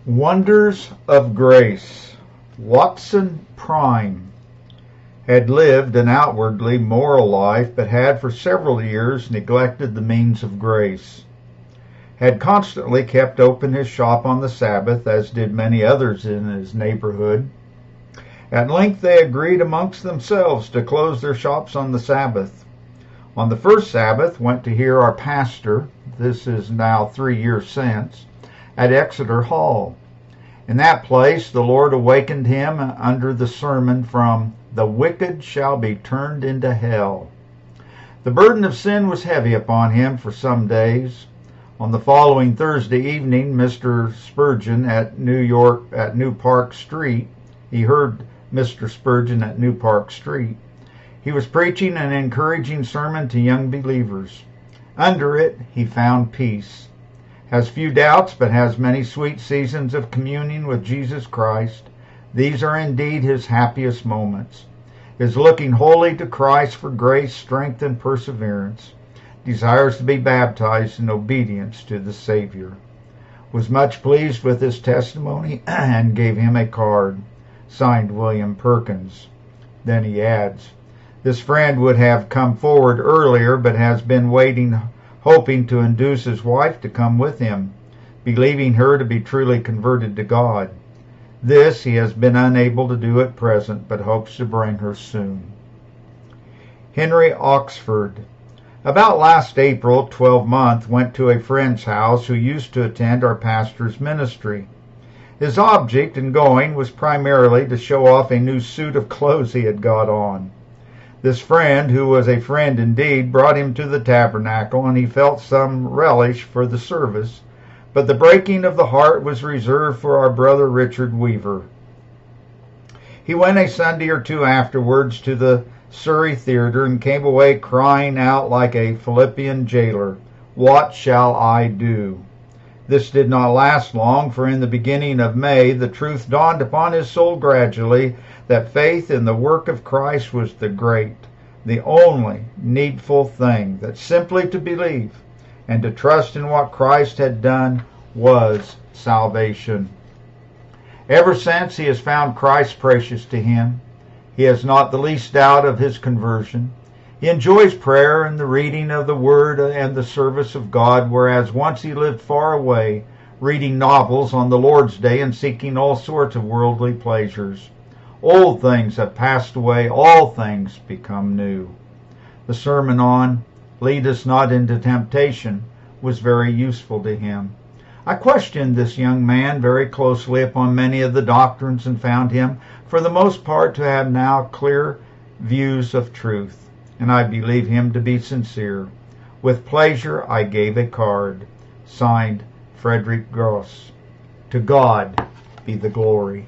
Wonders of Grace. Watson Prime had lived an outwardly moral life, but had for several years neglected the means of grace. Had constantly kept open his shop on the Sabbath, as did many others in his neighborhood. At length they agreed amongst themselves to close their shops on the Sabbath. On the first Sabbath went to hear our pastor, this is now 3 years since, at Exeter Hall. In that place the Lord awakened him under the sermon from "The wicked shall be turned into hell." The burden of sin was heavy upon him for some days. On the following Thursday evening, Mr. Spurgeon at New Park Street, he heard Mr. Spurgeon at New Park Street. He was preaching an encouraging sermon to young believers. Under it he found peace. Has few doubts, but has many sweet seasons of communion with Jesus Christ. These are indeed his happiest moments. Is looking wholly to Christ for grace, strength, and perseverance. Desires to be baptized in obedience to the Savior. Was much pleased with his testimony and gave him a card, signed William Perkins. Then he adds, this friend would have come forward earlier, but has been waiting, hoping to induce his wife to come with him, believing her to be truly converted to God. This he has been unable to do at present, but hopes to bring her soon. Henry Oxford. About last April, 12th, went to a friend's house who used to attend our pastor's ministry. His object in going was primarily to show off a new suit of clothes he had got on. This friend, who was a friend indeed, brought him to the Tabernacle, and he felt some relish for the service, but the breaking of the heart was reserved for our brother Richard Weaver. He went a Sunday or two afterwards to the Surrey Theatre and came away crying out like a Philippian jailer, "What shall I do?" This did not last long, for in the beginning of May the truth dawned upon his soul gradually that faith in the work of Christ was the great, the only needful thing, that simply to believe and to trust in what Christ had done was salvation. Ever since he has found Christ precious to him. He has not the least doubt of his conversion. He enjoys prayer and the reading of the Word and the service of God, whereas once he lived far away, reading novels on the Lord's Day and seeking all sorts of worldly pleasures. Old things have passed away, all things become new. The sermon on "Lead us not into temptation" was very useful to him. I questioned this young man very closely upon many of the doctrines and found him, for the most part, to have now clear views of truth, and I believe him to be sincere. With pleasure I gave a card, signed Frederick Gross. To God be the glory.